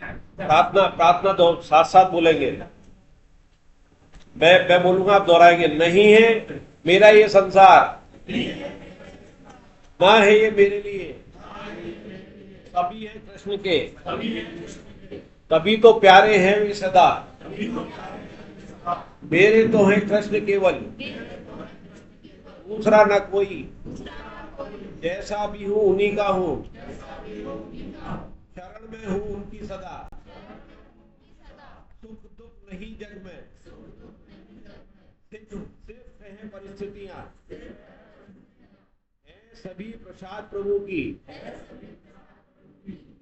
प्रार्थना प्रार्थना दो साथ साथ बोलेंगे। मैं बोलूंगा, आप दोहराएंगे। नहीं है मेरा ये संसार, ना है ये मेरे लिए, सभी है कृष्ण के, तभी तो प्यारे हैं वे सदा। मेरे तो है कृष्ण केवल, दूसरा न कोई, जैसा भी हूं उन्हीं का हूं, शरण में हूं उनकी सदा, सुख दुख नहीं जग में, सिर्फ है परिस्थितियां, है सभी प्रसाद प्रभु की,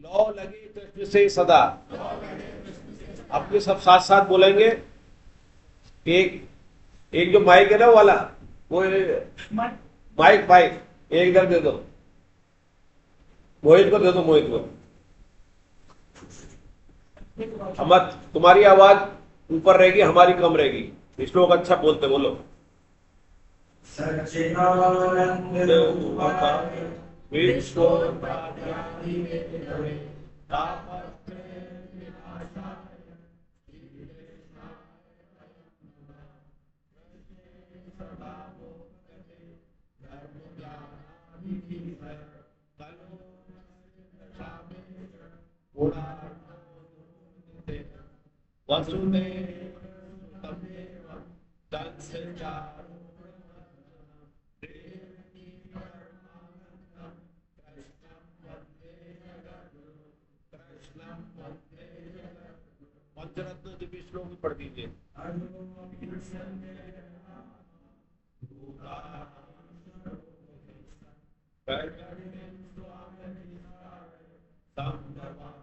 लौ लगे कृष्ण से सदा। अब ये सब साथ साथ बोलेंगे। एक एक जो माइक है ना वाला, वो माइक माइक एक इधर दे दो, मोहित को दे दो, मोहित को। मत, तुम्हारी आवाज ऊपर रहेगी, हमारी कम रहेगी। श्लोक अच्छा बोलते, बोलो। सच्चिदानंद विश्व पंचरत्न दिव्य श्लोक भी पढ़ दीजिए। हरे कृष्ण, हरे कृष्ण। धन्यवाद।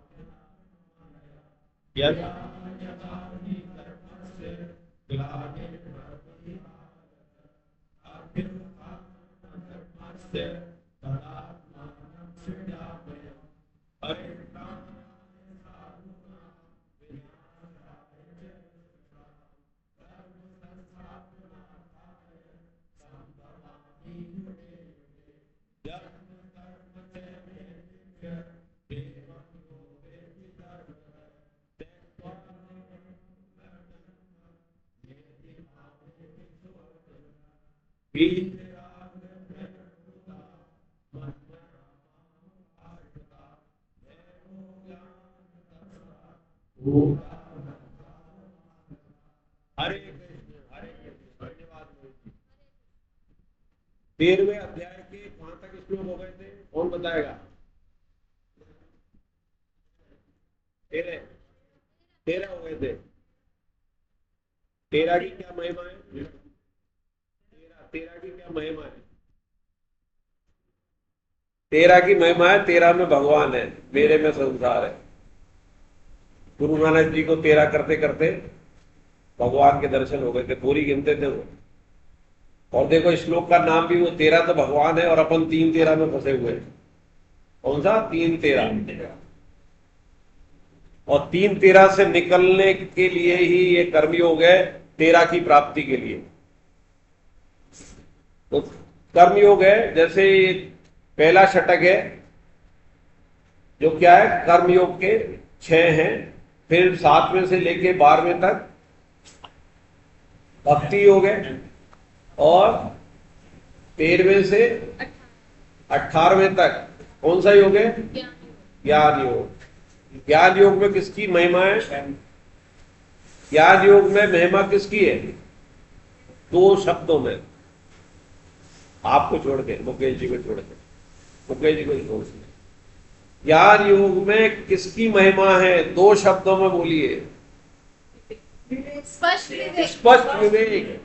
13वें अध्याय के कहां तक श्लोक हो गए थे, कौन बताएगा? 13 13 हो गए थे। 13 की क्या महिमा है? 13 की क्या महिमा है? 13 की महिमा है, 13 में भगवान है, मेरे में संसार है। गुरु नानक जी को 13 करते करते भगवान के दर्शन हो गए थे, पूरी गिनते थे वो। और देखो श्लोक का नाम भी वो 13 तो भगवान है, और अपन 3-13 में फंसे हुए हैं। कौन सा? 3-13। और 3-13 से निकलने के लिए ही ये कर्मयोग है, 13 की प्राप्ति के लिए। तो कर्मयोग है, जैसे पहला षटक है जो क्या है, कर्मयोग के 6 हैं। फिर 7वें से लेके 12वें तक भक्ति योग है, और 13वें से 18वें तक कौन सा योग है? ज्ञान योग। ज्ञान योग में किसकी महिमा है? ज्ञान योग में महिमा किसकी है? 2 शब्दों में, आपको छोड़ के, मुकेश जी को छोड़ के, मुकेश जी को छोड़ के। ज्ञान योग में किसकी महिमा है? 2 शब्दों में बोलिए। स्पष्ट विवेक। स्पष्ट विवेक।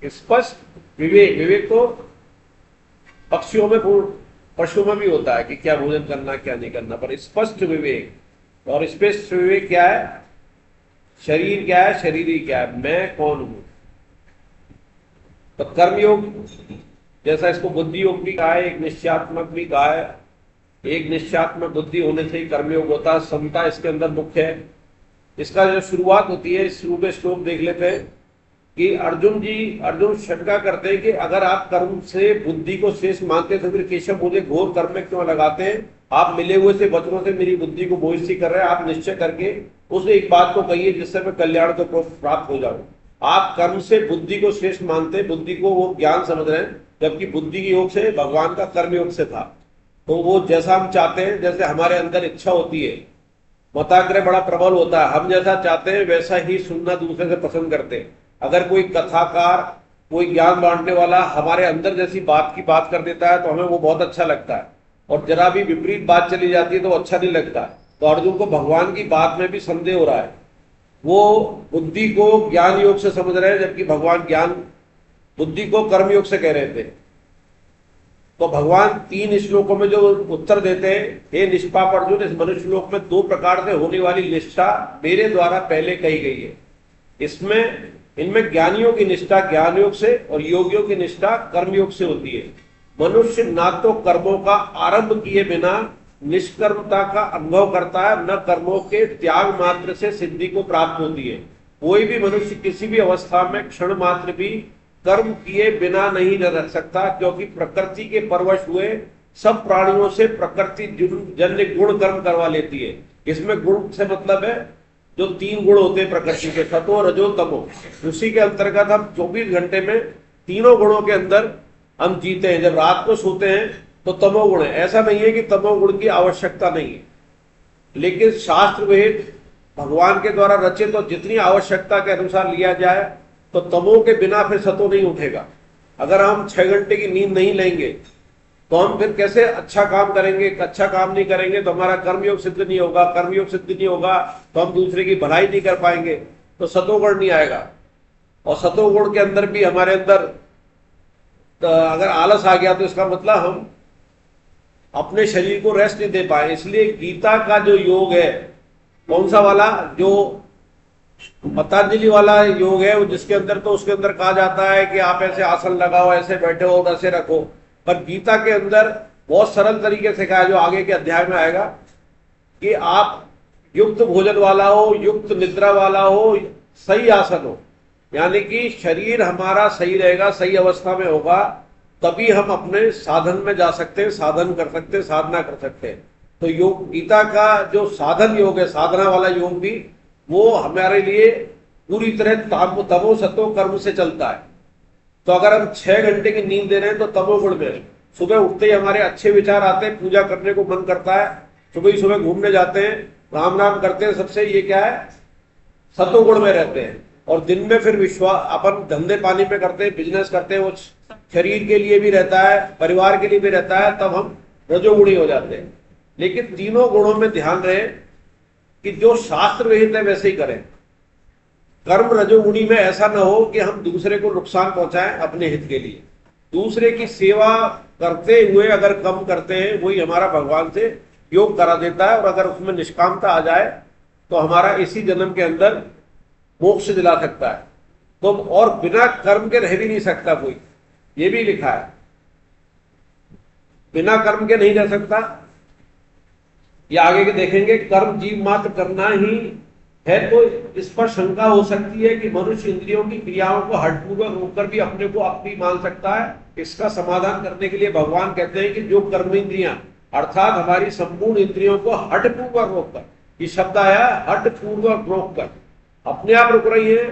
स्पष्ट विवेक। विवेक तो पक्षियों में, पशु में भी होता है कि क्या भोजन करना क्या नहीं करना, पर स्पष्ट विवेक। और स्पष्ट विवेक क्या है? शरीर क्या है, शरीरी क्या है, मैं कौन हूं। तो कर्मयोग, जैसा इसको बुद्धि योग भी कहा है, एक निश्चयात्मक भी कहा है। एक निश्चयात्मक बुद्धि होने से ही कर्मयोग होता है। समता इसके अंदर मुख्य है। इसका जो शुरुआत होती है, शुरू में श्लोक देख लेते हैं कि अर्जुन शंका करते हैं कि अगर आप कर्म से बुद्धि को श्रेष्ठ मानते तो फिर केशव मुझे घोर कर्म में क्यों लगाते हैं? आप मिले हुए से वचनों से मेरी बुद्धि को मोहित सी कर रहे हैं, आप निश्चय करके उस एक बात को कहिए जिससे मैं कल्याण को प्राप्त हो जाऊं। आप कर्म से बुद्धि को श्रेष्ठ मानते, बुद्धि को वो ज्ञान समझ रहे हैं, जबकि बुद्धि के योग से भगवान का कर्म योग से था। तो वो जैसा हम चाहते हैं, जैसे हमारे अंदर इच्छा होती है, मताग्रह बड़ा प्रबल होता है, हम जैसा चाहते हैं वैसा ही सुनना दूसरे से पसंद करते हैं। अगर कोई कथाकार, कोई ज्ञान बांटने वाला हमारे अंदर जैसी बात की बात कर देता है तो हमें वो बहुत अच्छा लगता है, और जरा भी विपरीत बात चली जाती है तो अच्छा नहीं लगता। तो अर्जुन को भगवान की बात में भी संदेह हो रहा है, वो बुद्धि को ज्ञान योग से समझ रहे हैं, जबकि भगवान ज्ञान बुद्धि को कर्म योग से कह रहे थे। तो भगवान 3 श्लोकों में जो उत्तर देते हैं, हे निष्पाप अर्जुन, इस मनुष्य लोक में 2 प्रकार से होने वाली निष्ठा मेरे द्वारा पहले कही गई है। इनमें ज्ञानियों की निष्ठा ज्ञान योग से और योगियों की निष्ठा कर्म योग से होती है। मनुष्य ना तो कर्मों का आरंभ किए बिना निष्कर्मता का अनुभव करता है, न कर्मों के त्याग मात्र से सिद्धि को प्राप्त होती है। कोई भी मनुष्य किसी भी अवस्था में क्षण मात्र भी कर्म किए बिना नहीं रह सकता, क्योंकि प्रकृति के परवश हुए सब प्राणियों से प्रकृति जन्य गुण कर्म करवा लेती है। इसमें गुण से मतलब है जो 3 गुण होते हैं प्रकृति के, सतो रजो तमो, उसी के अंतर्गत हम 24 घंटे में तीनों गुणों के अंदर हम जीते हैं। जब रात को सोते हैं तो तमोगुण है, ऐसा नहीं है कि तमोगुण की आवश्यकता नहीं है, लेकिन शास्त्र वेद भगवान के द्वारा रचित तो जितनी आवश्यकता के अनुसार लिया जाए तो तमो के बिना फिर सतो नहीं उठेगा। अगर हम 6 घंटे की नींद नहीं लेंगे तो हम फिर कैसे अच्छा काम करेंगे? अच्छा काम नहीं करेंगे तो हमारा कर्मयोग सिद्ध नहीं होगा, कर्मयोग सिद्ध नहीं होगा तो हम दूसरे की भलाई नहीं कर पाएंगे, तो सतोगुण नहीं आएगा। और सतोगुण के अंदर भी हमारे अंदर अगर आलस आ गया तो इसका मतलब हम अपने शरीर को रेस्ट नहीं दे पाए। इसलिए गीता का जो योग है, कौन सा वाला, जो पतंजलि वाला योग है, वो जिसके अंदर तो उसके अंदर कहा जाता है कि आप ऐसे आसन लगाओ, ऐसे बैठो और ऐसे रखो, पर गीता के अंदर बहुत सरल तरीके से कहा है, जो आगे के अध्याय में आएगा, कि आप युक्त भोजन वाला हो, युक्त निद्रा वाला हो, सही आसन हो, यानी कि शरीर हमारा सही रहेगा, सही अवस्था में होगा, तभी हम अपने साधन में जा सकते हैं, साधन कर सकते हैं, साधना कर सकते हैं। तो योग गीता का जो साधन योग है, साधना वाला योग भी, वो हमारे लिए पूरी तरह तमो सतो कर्म से चलता है। तो अगर हम 6 घंटे की नींद दे रहे हैं तो तमोगुण में, सुबह उठते ही हमारे अच्छे विचार आते हैं, पूजा करने को मन करता है, सुबह ही सुबह घूमने जाते हैं, राम नाम करते हैं, सबसे ये क्या है, सतोगुण में रहते हैं। और दिन में फिर विश्वास अपन धंधे पानी में करते हैं, बिजनेस करते हैं, वो शरीर के लिए भी रहता है, परिवार के लिए भी रहता है, तब हम रजोगुणी हो जाते हैं। लेकिन तीनों गुणों में ध्यान रहे कि जो शास्त्र विहित है वैसे ही करें। कर्म रजोगुणी में ऐसा ना हो कि हम दूसरे को नुकसान पहुंचाएं अपने हित के लिए। दूसरे की सेवा करते हुए अगर कम करते हैं, वही हमारा भगवान से योग करा देता है, और अगर उसमें निष्कामता आ जाए तो हमारा इसी जन्म के अंदर मोक्ष दिला सकता है। तो और बिना कर्म के रह भी नहीं सकता कोई, ये भी लिखा है, बिना कर्म के नहीं रह सकता। ये आगे के देखेंगे, कर्म जीव मात्र करना ही है। तो इस पर शंका हो सकती है कि मनुष्य इंद्रियों की क्रियाओं को हठपूर्वक रोककर भी अपने को अपनी मान सकता है। इसका समाधान करने के लिए भगवान कहते हैं कि जो कर्म इंद्रियां अर्थात हमारी संपूर्ण इंद्रियों को हठपूर्वक रोककर, ये शब्द आया हठपूर्वक रोककर, अपने आप रुक रही है,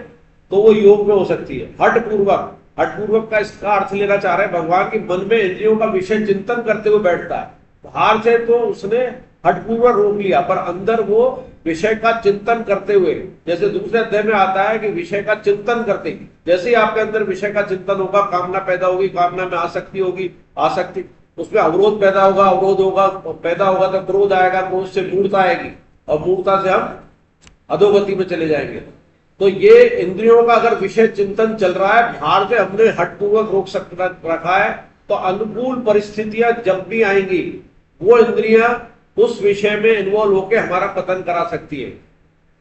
तो वो योग में हो सकती है। हठपूर्वक, हठपूर्वक का इसका अर्थ लेना चाह रहे हैं भगवान की मन में इंद्रियों का विषय चिंतन करते हुए बैठता है। बाहर से तो उसने हठपूर्वक रोक लिया, पर अंदर वो विषय का चिंतन करते हुए, जैसे दूसरे अध्याय में आता है कि विषय का चिंतन करते, जैसे ही आपके अंदर विषय का चिंतन होगा, कामना पैदा होगी, कामना में आसक्ति होगी, आसक्ति उसमें अवरोध पैदा होगा, अवरोध होगा पैदा होगा तो क्रोध आएगा, क्रोध से मूर्ता आएगी, और मूर्ता से हम अधोगति में चले जाएंगे। तो ये इंद्रियों का अगर विषय चिंतन चल रहा है, बाहर से हमने हठपूर्वक रोक रखा है, तो अनुकूल परिस्थितियां जब भी आएंगी, वो इंद्रियां उस विषय में इन्वॉल्व होकर हमारा पतन करा सकती है।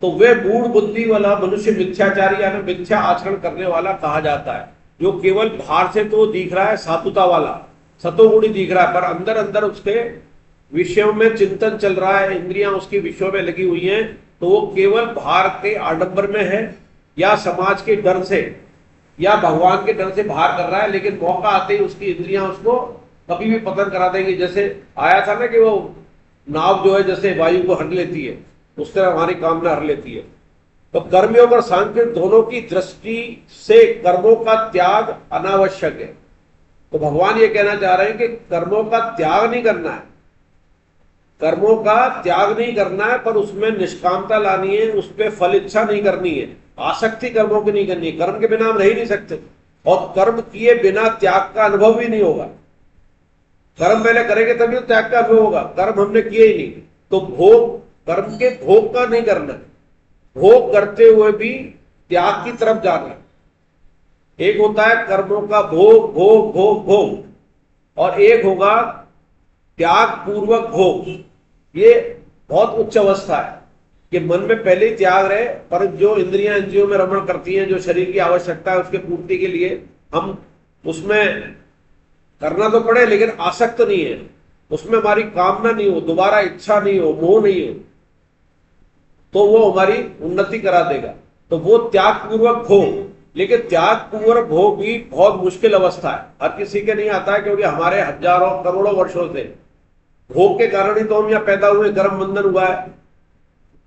तो वे मूढ़ बुद्धि वाला मनुष्य मिथ्याचारी यानी मिथ्या आचरण करने वाला कहा जाता है, जो केवल बाहर से तो दिख रहा है सात्विकता वाला, सतोगुणी दिख रहा है, पर अंदर अंदर उसके विषयों में चिंतन चल रहा है, इंद्रियां उसके विषयों में लगी हुई हैं। तो वो केवल बाहर के आडंबर में है, या समाज के डर से, या भगवान के डर से बाहर कर रहा है, लेकिन मौका आते ही उसकी इंद्रियां उसको कभी भी पतन करा देंगी। जैसे आया था ना कि वो नाव जो है जैसे वायु को हर लेती है, उस तरह हमारी कामना हर लेती है। तो कर्मयोग और सांख्य दोनों की दृष्टि से कर्मों का त्याग अनावश्यक है। तो भगवान ये कहना चाह रहे हैं कि कर्मों का त्याग नहीं करना है, कर्मों का त्याग नहीं करना है, पर उसमें निष्कामता लानी है, उस पर फल इच्छा नहीं करनी है, आसक्ति कर्मों की नहीं करनी है। कर्म के बिना हम रह ही नहीं सकते, और कर्म किए बिना त्याग का अनुभव भी नहीं होगा। कर्म पहले करेंगे तभी तो त्याग का अनुभव होगा। कर्म हमने किए ही नहीं, तो भोग, कर्म के भोग का नहीं करना है, भोग करते हुए भी त्याग की तरफ जाना है। एक होता है कर्मों का भोग भोग भोग भोग, और एक होगा त्याग पूर्वक भोग। ये बहुत उच्च अवस्था है कि मन में पहले ही त्याग रहे, पर जो इंद्रियां इंद्रियों में रमण करती हैं, जो शरीर की आवश्यकता है उसके पूर्ति के लिए हम उसमें करना तो पड़े, लेकिन आसक्त नहीं है, उसमें हमारी कामना नहीं हो, दोबारा इच्छा नहीं हो, मोह नहीं हो, तो वो हमारी उन्नति करा देगा। तो वो त्याग पूर्वक भोग। लेकिन त्याग पूर्वक भोग भी बहुत मुश्किल अवस्था है, हर किसी के नहीं आता है, क्योंकि हमारे हजारों करोड़ों वर्षों से भोग के कारण ही तो हम यहाँ पैदा हुए, कर्म बंधन हुआ है,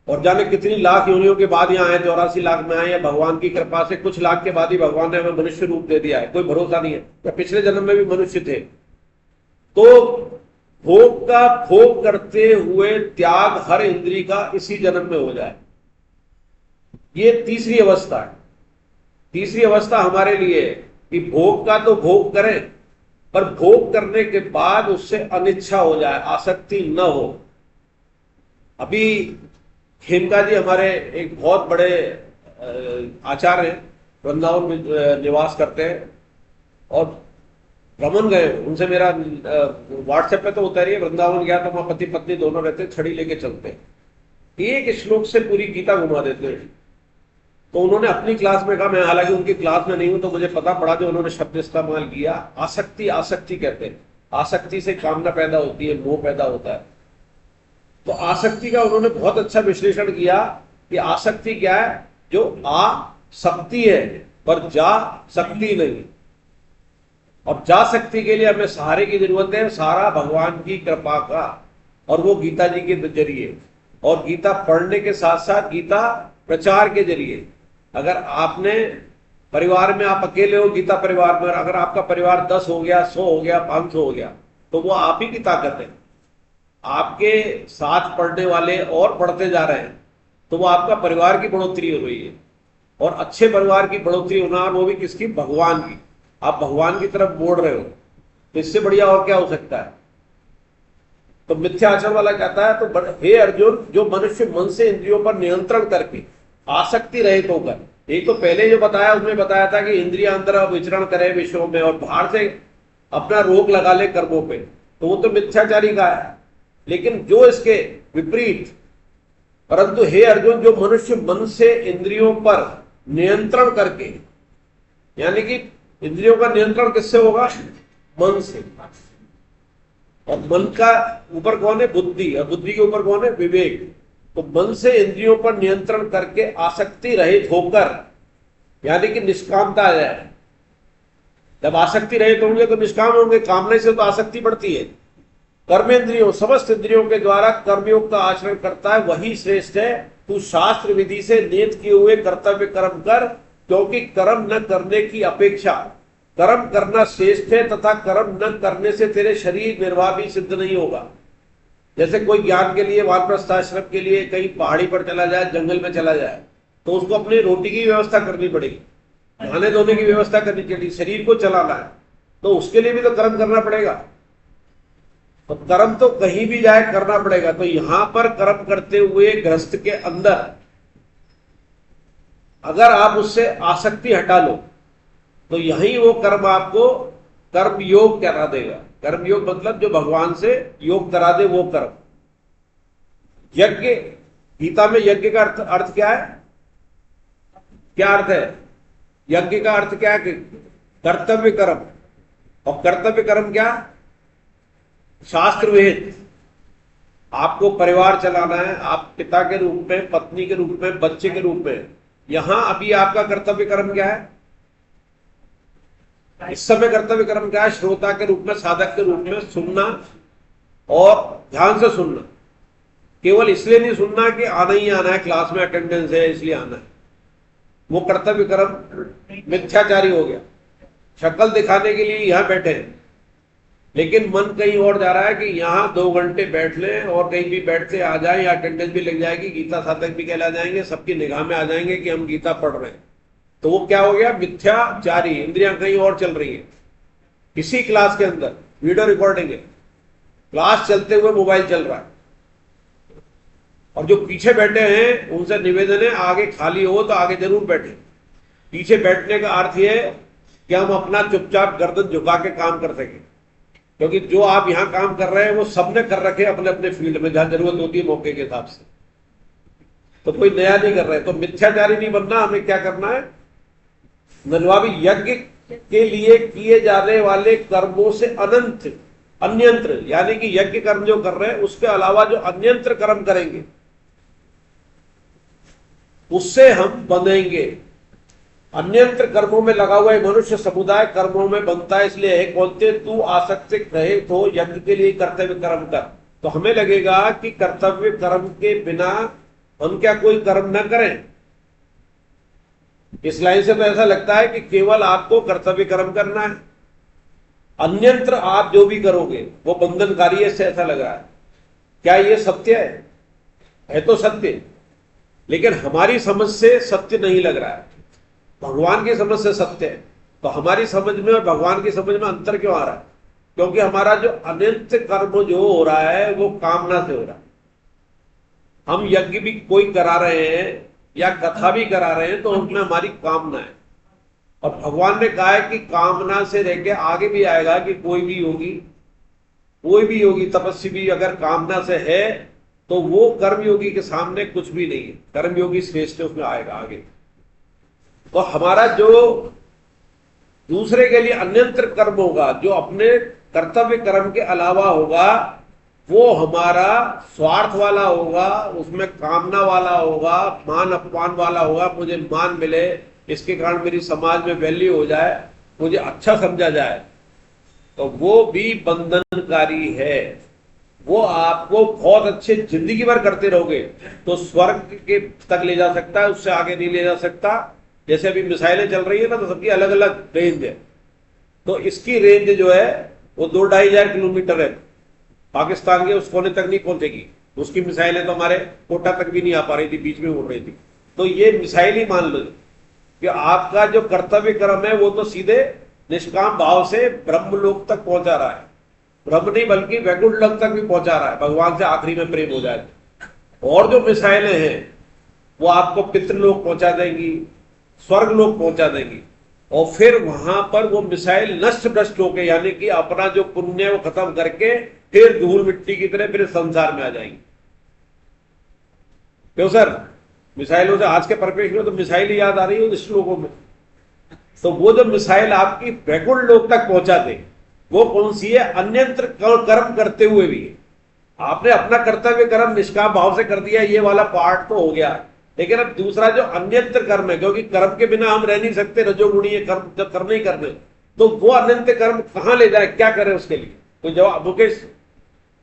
और जाने कितनी लाख योनियों के बाद यहाँ आए, 84 लाख में आए, या भगवान की कृपा से कुछ लाख के बाद ही भगवान ने हमें मनुष्य रूप दे दिया है, कोई भरोसा नहीं है, या पिछले जन्म में भी मनुष्य थे। तो भोग का भोग करते हुए त्याग हर इंद्री का इसी जन्म में हो जाए, ये तीसरी अवस्था है। तीसरी अवस्था हमारे लिए है कि भोग का तो भोग करें, पर भोग करने के बाद उससे अनिच्छा हो जाए, आसक्ति न हो। अभी खेमका जी हमारे एक बहुत बड़े आचार्य हैं, वृंदावन में निवास करते हैं, और भ्रमण गए, उनसे मेरा व्हाट्सएप पे तो होता रही है, वृंदावन गया तो वहां पति पत्नी दोनों रहते, छड़ी लेके चलते, एक श्लोक से पूरी गीता घुमा देते हैं। तो उन्होंने अपनी क्लास में कहा, मैं हालांकि उनकी क्लास में नहीं हूं, तो मुझे पता पड़ा जो उन्होंने शब्द इस्तेमाल किया, आसक्ति। आसक्ति कहते हैं, आसक्ति से कामना पैदा होती है, मोह पैदा होता है। तो आसक्ति का उन्होंने बहुत अच्छा विश्लेषण किया कि आसक्ति क्या है, जो आ शक्ति है पर जा शक्ति नहीं, और जा शक्ति के लिए हमें सहारे की जरूरत है, सहारा भगवान की कृपा का, और वो गीता जी के जरिए, और गीता पढ़ने के साथ साथ गीता प्रचार के जरिए। अगर आपने परिवार में, आप अकेले हो गीता परिवार में, अगर आपका परिवार 10 हो गया, 100 हो गया, 500 हो गया, तो वो आप ही की ताकत है। आपके साथ पढ़ने वाले और पढ़ते जा रहे हैं, तो वो आपका परिवार की बढ़ोतरी हो रही है, और अच्छे परिवार की बढ़ोतरी होना, वो भी किसकी, भगवान की। आप भगवान की तरफ बोल रहे हो, तो इससे बढ़िया और क्या हो सकता है। तो मिथ्या आचरण वाला कहता है, तो हे अर्जुन, जो मनुष्य मन से इंद्रियों पर नियंत्रण करके आसक्ति रहित होकर, एक तो पहले जो बताया उसमें बताया था कि इंद्रिया अंदर विचरण करे विषयों में, और बाहर से अपना रोक लगा ले कर्मों पे, तो वो तो मिथ्याचारी का है। लेकिन जो इसके विपरीत, परंतु हे अर्जुन, जो मनुष्य मन से इंद्रियों पर नियंत्रण करके, यानी कि इंद्रियों का नियंत्रण किससे होगा, मन से, और मन का ऊपर कौन है, बुद्धि, और बुद्धि के ऊपर कौन है, विवेक। तो मन से इंद्रियों पर नियंत्रण करके आसक्ति रहित होकर, यानी कि निष्कामता आ जाए। जब आसक्ति रहित होंगे तो निष्काम होंगे, कामने से तो आसक्ति बढ़ती है। कर्मेंद्रियों, समस्त इंद्रियों के द्वारा कर्मयोग का आचरण करता है, वही श्रेष्ठ है। तू शास्त्र विधि से नियत किए हुए कर्तव्य कर्म कर, क्योंकि कर्म न करने की अपेक्षा कर्म करना श्रेष्ठ है, तथा कर्म न करने से तेरे शरीर निर्वाह भी सिद्ध नहीं होगा। जैसे कोई ज्ञान के लिए वानप्रस्थ आश्रम के लिए कहीं पहाड़ी पर चला जाए, जंगल में चला जाए, तो उसको अपनी रोटी की व्यवस्था करनी पड़ेगी, नहाने धोने की व्यवस्था करनी चाहिए, शरीर को चलाना है, तो उसके लिए भी तो कर्म करना पड़ेगा। तो कर्म तो कहीं भी जाए करना पड़ेगा। तो यहां पर कर्म करते हुए गृहस्थ के अंदर अगर आप उससे आसक्ति हटा लो, तो यही वो कर्म आपको कर्म योग करा देगा। कर्म योग मतलब जो भगवान से योग करा दे, वो कर्म। यज्ञ, गीता में यज्ञ का अर्थ क्या है, क्या अर्थ है यज्ञ का अर्थ क्या है, कर्तव्य कर्म। और कर्तव्य कर्म क्या, शास्त्र विहित। आपको परिवार चलाना है, आप पिता के रूप में, पत्नी के रूप में, बच्चे के रूप में। यहां अभी आपका कर्तव्य कर्म क्या है, इस समय कर्तव्य कर्म क्या है, श्रोता के रूप में, साधक के रूप में सुनना और ध्यान से सुनना। केवल इसलिए नहीं सुनना कि आना ही आना है, क्लास में अटेंडेंस है इसलिए आना है, वो कर्तव्य कर्म मिथ्याचारी हो गया। शक्ल दिखाने के लिए यहां बैठे हैं, लेकिन मन कहीं और जा रहा है कि यहां 2 घंटे बैठ लें और कहीं भी बैठते आ जाएं, या अटेंडेंस भी लग जाएगी, गीता साधक भी कहला जाएंगे, सबकी निगाह में आ जाएंगे कि हम गीता पढ़ रहे हैं। तो वो क्या हो गया? मिथ्याचारी। इंद्रियां कहीं और चल रही है। इसी क्लास के अंदर वीडियो रिकॉर्डिंग है, क्लास चलते हुए मोबाइल चल रहा है, और जो पीछे बैठे हैं उनसे निवेदन है आगे खाली हो तो आगे जरूर बैठे। पीछे बैठने का अर्थ है कि हम अपना चुपचाप गर्दन झुका के काम कर सकें, क्योंकि जो आप यहां काम कर रहे हैं वो सबने कर रखे अपने अपने फील्ड में, जहां जरूरत होती है मौके के हिसाब से, तो कोई नया नहीं कर रहे। तो मिथ्याचारी नहीं बनना, हमें क्या करना है? नन्वाभी यज्ञ के लिए किए जाने वाले कर्मों से अनंत अन्यंत्र, यानी कि यज्ञ कर्म जो कर रहे हैं उसके अलावा जो अन्यंत्र कर्म करेंगे उससे हम बनेंगे। अन्यंत्र कर्मों में लगा हुआ मनुष्य समुदाय कर्मों में बनता है, इसलिए है बोलते तू आसक्त रहित हो यज्ञ के लिए कर्तव्य कर्म कर। तो हमें लगेगा कि कर्तव्य कर्म के बिना हम क्या कोई कर्म न करें। इस लाइन से तो ऐसा लगता है कि केवल आपको कर्तव्य कर्म करना है, अन्यंत्र आप जो भी करोगे वो बंधनकारी है, इससे ऐसा लग रहा है। क्या ये सत्य है? है तो सत्य, लेकिन हमारी समझ से सत्य नहीं लग रहा है। भगवान की समझ से सत्य है। तो हमारी समझ में और भगवान की समझ में अंतर क्यों आ रहा है? क्योंकि हमारा जो अनंत कर्म जो हो रहा है वो कामना से हो रहा है। हम यज्ञ भी कोई करा रहे हैं या कथा भी करा रहे हैं तो उसमें हमारी कामना है, और भगवान ने कहा है कि कामना से रह के आगे भी आएगा कि कोई भी योगी तपस्वी भी अगर कामना से है तो वो कर्मयोगी के सामने कुछ भी नहीं है। कर्मयोगी श्रेष्ठ उसमें आएगा आगे। तो हमारा जो दूसरे के लिए अन्यंत्र कर्म होगा, जो अपने कर्तव्य कर्म के अलावा होगा, वो हमारा स्वार्थ वाला होगा, उसमें कामना वाला होगा, मान अपमान वाला होगा। मुझे मान मिले, इसके कारण मेरी समाज में वैल्यू हो जाए, मुझे अच्छा समझा जाए, तो वो भी बंधनकारी है। वो आपको बहुत अच्छे जिंदगी भर करते रहोगे तो स्वर्ग के तक ले जा सकता है, उससे आगे नहीं ले जा सकता। जैसे अभी मिसाइलें चल रही है ना, तो सबकी अलग अलग रेंज है। तो इसकी रेंज जो है वो 2-2.5 किलोमीटर है, पाकिस्तान के उस कोने तक नहीं पहुंचेगी। उसकी मिसाइलें तो हमारे कोटा तक भी नहीं आ पा रही थी, बीच में उड़ रही थी। तो ये मिसाइल ही मान लो कि आपका जो कर्तव्य कर्म है वो तो सीधे निष्काम भाव से ब्रह्मलोक तक पहुंचा रहा है। ब्रह्म नहीं बल्कि वैकुंठ लोक तक भी पहुंचा रहा है, भगवान से आखिरी में प्रेम हो जाए। और जो मिसाइलें हैं वो आपको पितृलोक पहुंचा देंगी, स्वर्ग लोक पहुंचा देंगी, और फिर वहां पर वो मिसाइल नष्ट भ्रष्ट होकर, यानी कि अपना जो पुण्य वो खत्म करके फिर धूल मिट्टी की तरह फिर संसार में आ जाएंगी। क्यों सर? मिसाइलों से आज के परिप्रेक्ष्य में तो मिसाइल ही याद आ रही है उन श्लोकों में। तो वो जो मिसाइल आपकी वैकुंठ लोक तक पहुंचा दे वो कौन सी है? अन्यंत्र कर्म करते हुए भी। आपने अपना कर्तव्य कर्म निष्काम भाव से कर दिया, ये वाला पार्ट तो हो गया, लेकिन अब दूसरा जो अन्यंत्र कर्म है, क्योंकि कर्म के बिना हम रह नहीं सकते, रजोगुणी कर्म जब करने ही करने, तो वो अन्यंत्र कर्म कहां ले जाए, क्या करें उसके लिए? तो जवाब मुकेश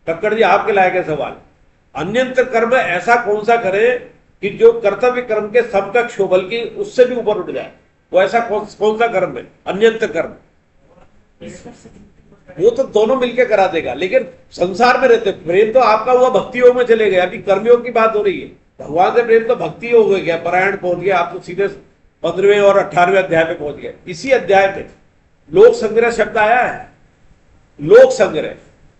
कक्कड़ जी आपके लायक है सवाल। अन्यंत्र कर्म ऐसा कौन सा करे कि जो कर्तव्य कर्म के समकक्ष हो, बल्कि उससे भी ऊपर उठ जाए? वो ऐसा कौन सा कर्म है अन्यंत्र कर्म? वो तो दोनों मिलकर करा देगा। लेकिन संसार में रहते प्रेम तो आपका हुआ भक्ति योग में चले गए। अभी कर्मयोग की बात हो रही है। भगवान से प्रेम तो भक्ति योग हो गया, परायण पहुंच गया, आप तो सीधे 15वें और 18वें अध्याय पे पहुंच गए। इसी अध्याय में लोक संग्रह शब्द आया है। लोक संग्रह,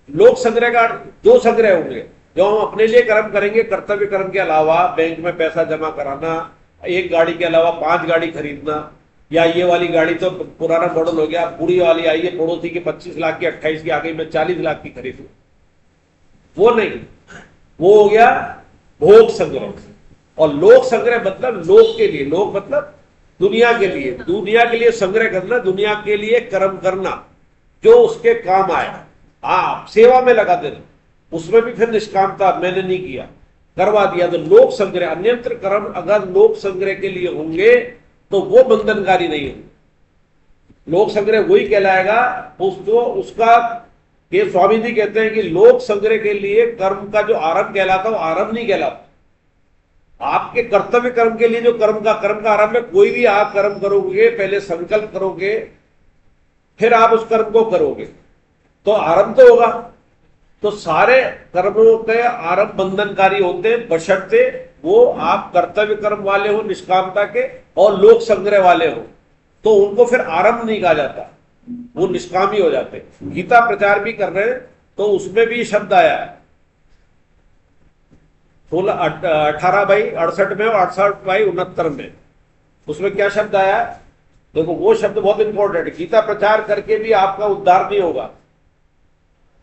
लोक संग्रह का 2 संग्रह होंगे। जो हम अपने लिए कर्म करेंगे कर्तव्य कर्म के अलावा, बैंक में पैसा जमा कराना, 1 गाड़ी के अलावा 5 गाड़ी खरीदना, या ये वाली गाड़ी तो पुराना मॉडल हो गया, पूरी वाली आई है पड़ोसी की 25 लाख की, 28 की आ गई, मैं 40 लाख की खरीदूं, वो नहीं। वो हो गया भोग संग्रह। और लोक संग्रह मतलब लोक के लिए, लोक मतलब दुनिया के लिए, दुनिया के लिए संग्रह करना, दुनिया के लिए कर्म करना जो उसके काम आए। आप सेवा में लगा देना, उसमें भी फिर निष्कामता, मैंने नहीं किया, करवा दिया। तो लोक संग्रह, अन्यंत्र कर्म अगर लोक संग्रह के लिए होंगे तो वो बंधनकारी नहीं होंगे। लोक संग्रह वही कहलाएगा उसको, उसका कि स्वामी जी कहते हैं कि लोक संग्रह के लिए कर्म का जो आरंभ कहलाता है वो आरंभ नहीं कहलाता। आपके कर्तव्य कर्म के लिए जो कर्म का आरंभ है, कोई भी आप कर्म करोगे, पहले संकल्प करोगे, फिर आप उस कर्म को करोगे तो आरंभ तो होगा। तो सारे कर्मों के आरंभ बंधनकारी होते हैं, बशर्ते वो आप कर्तव्य कर्म वाले हो निष्कामता के और लोक संग्रह वाले हो, तो उनको फिर आरंभ नहीं कहा जाता, वो निष्कामी हो जाते। गीता प्रचार भी कर रहे हैं तो उसमें भी शब्द आया है 18/68 में और 68/69 में। उसमें क्या शब्द आया? देखो वो शब्द बहुत इंपॉर्टेंट है। गीता प्रचार करके भी आपका उद्धार नहीं होगा।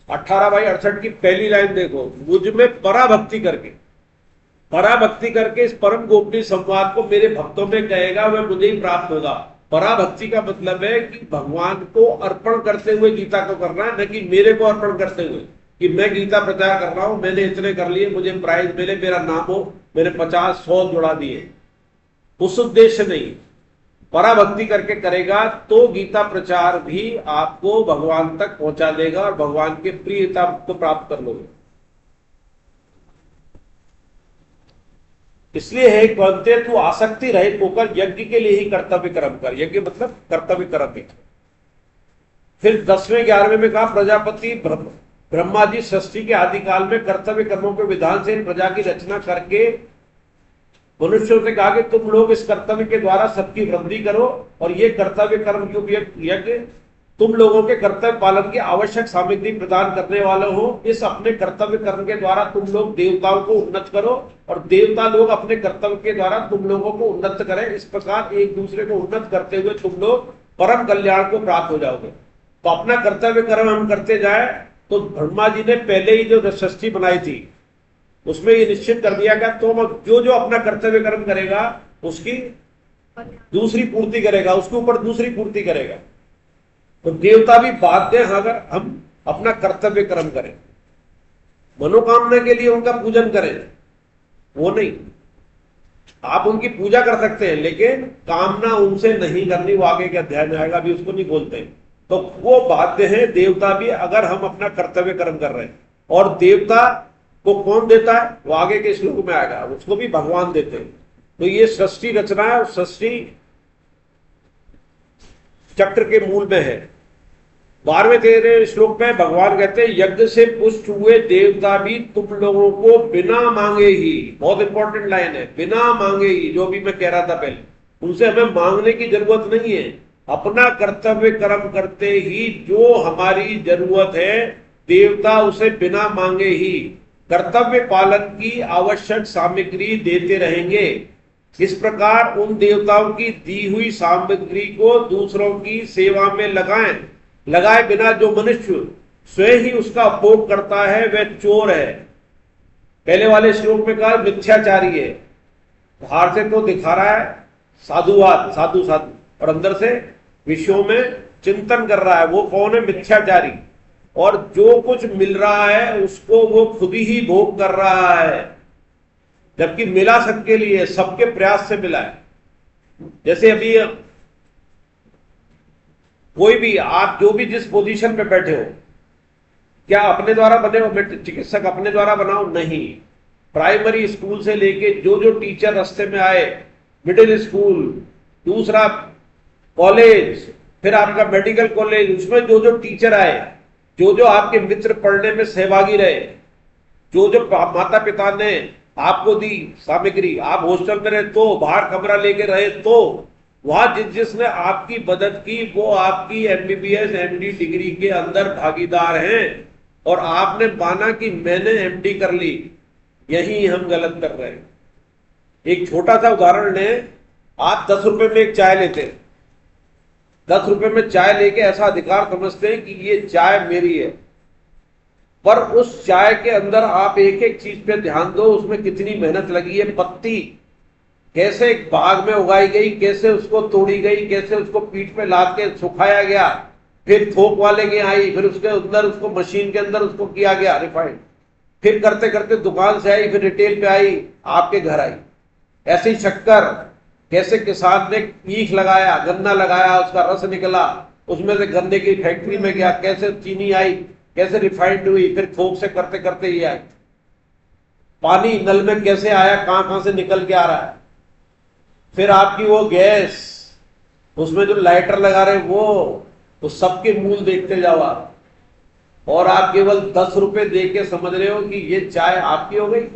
18/68 की पहली लाइन देखो, मुझ में पराभक्ति करके इस परम गोपनीय संवाद को मेरे भक्तों में कहेगा वह मुझे ही प्राप्त होगा। पराभक्ति का मतलब है कि भगवान को अर्पण करते हुए गीता को करना है, न कि मेरे को अर्पण करते हुए कि मैं गीता प्रचार कर रहा हूं, मैंने इतने कर लिए, मुझे प्राइज मिले, मेरा नाम हो, मैंने 50-100 जुड़ा दिए, उस उद्देश्य नहीं। पराभक्ति करके करेगा तो गीता प्रचार भी आपको भगवान तक पहुंचा देगा और भगवान के प्रियता को प्राप्त कर लोगे। इसलिए है कहते तू आसक्ति रहित होकर यज्ञ के लिए ही कर्तव्य कर्म कर। यज्ञ मतलब कर्तव्य कर्म ही। फिर 10वें-11वें में कहा प्रजापति ब्रह्मा जी सृष्टि के आदि काल में कर्तव्य कर्मों के विधान से प्रजा की रचना करके मनुष्यों से कहा कि तुम लोग इस कर्तव्य के द्वारा सबकी वृद्धि करो और ये कर्तव्य कर्म के यज्ञ तुम लोगों के कर्तव्य पालन की आवश्यक सामग्री प्रदान करने वाले हो। इस अपने कर्तव्य कर्म के द्वारा तुम लोग देवताओं को उन्नत करो और देवता लोग अपने कर्तव्य के द्वारा तुम लोगों को उन्नत करें। इस प्रकार एक दूसरे को उन्नत करते हुए तुम लोग परम कल्याण को प्राप्त हो जाओगे। तो अपना कर्तव्य कर्म हम करते जाए। तो ब्रह्मा जी ने पहले ही जो सृष्टि बनाई थी उसमें ये निश्चित कर दिया गया तो जो अपना कर्तव्य कर्म करेगा उसकी दूसरी पूर्ति करेगा, उसके ऊपर दूसरी पूर्ति करेगा। तो देवता भी बाध्य हैं अगर हम अपना कर्तव्य कर्म करें, मनोकामना के लिए उनका पूजन करें, वो नहीं। आप उनकी पूजा कर सकते हैं लेकिन कामना उनसे नहीं करनी, वो आगे के अध्याय में आएगा, अभी उसको नहीं बोलते। तो वो बाध्य है देवता भी अगर हम अपना कर्तव्य कर्म कर रहे हैं। और देवता को कौन देता है वो आगे के श्लोक में आएगा, उसको भी भगवान देते हैं। तो ये सृष्टि रचना है, सृष्टि चक्र के मूल में है। 12वें-13वें श्लोक में भगवान कहते हैं यज्ञ से पुष्ट हुए देवता भी तुम लोगों को बिना मांगे ही, बहुत इंपॉर्टेंट लाइन है, बिना मांगे ही, जो भी मैं कह रहा था पहले, उनसे हमें मांगने की जरूरत नहीं है। अपना कर्तव्य कर्म करते ही जो हमारी जरूरत है देवता उसे बिना मांगे ही कर्तव्य पालन की आवश्यक सामग्री देते रहेंगे। इस प्रकार उन देवताओं की दी हुई सामग्री को दूसरों की सेवा में लगाए बिना जो मनुष्य स्वयं ही उसका उपभोग करता है वह चोर है। पहले वाले श्लोक में कहा मिथ्याचारी है, बाहर से तो दिखा रहा है साधुवाद, साधु और अंदर से विषयों में चिंतन कर रहा है, वो कौन है? मिथ्याचारी। और जो कुछ मिल रहा है उसको वो खुद ही भोग कर रहा है, जबकि मिला सबके लिए, सबके प्रयास से मिला है। जैसे अभी कोई भी आप जो भी जिस पोजीशन पे बैठे हो, क्या अपने द्वारा बने हो? चिकित्सक अपने द्वारा बनाओ? नहीं। प्राइमरी स्कूल से लेके जो टीचर रास्ते में आए, मिडिल स्कूल, दूसरा कॉलेज, फिर आपका मेडिकल कॉलेज, उसमें जो टीचर आए, जो आपके मित्र पढ़ने में सहभागी रहे, जो माता पिता ने आपको दी सामग्री, आप हॉस्टल में रहे तो, बाहर कमरा लेके रहे तो, वहां जिसने आपकी मदद की वो आपकी MBBS MD डिग्री के अंदर भागीदार हैं। और आपने माना कि मैंने MD कर ली। यही हम गलत कर रहे हैं। एक छोटा सा उदाहरण लें, आप 10 रुपए में एक चाय लेते हैं, 10 रुपए में चाय लेके ऐसा अधिकार समझते हैं कि ये चाय मेरी है, पर उस चाय के अंदर आप एक एक चीज पे ध्यान दो, उसमें कितनी मेहनत लगी है। पत्ती कैसे बाग में उगाई गई, कैसे उसको तोड़ी गई, कैसे उसको पीठ पे लाद के सुखाया गया, फिर थोक वाले के आई, फिर उसके अंदर उसको मशीन के अंदर उसको किया गया रिफाइंड, फिर करते करते दुकान से आई, फिर रिटेल पे आई, आपके घर आई। ऐसे ही शक्कर, कैसे किसान ने ईख लगाया, गन्ना लगाया, उसका रस निकला, उसमें से गन्ने की फैक्ट्री में गया, कैसे चीनी आई, कैसे रिफाइंड हुई, फिर थोक से करते करते ये आई। पानी नल में कैसे आया, कहां कहां से निकल के आ रहा है। फिर आपकी वो गैस, उसमें जो लाइटर लगा रहे वो सबके मूल देखते जाओ आप, और आप केवल 10 रुपए दे के समझ रहे हो कि ये चाय आपकी हो गई।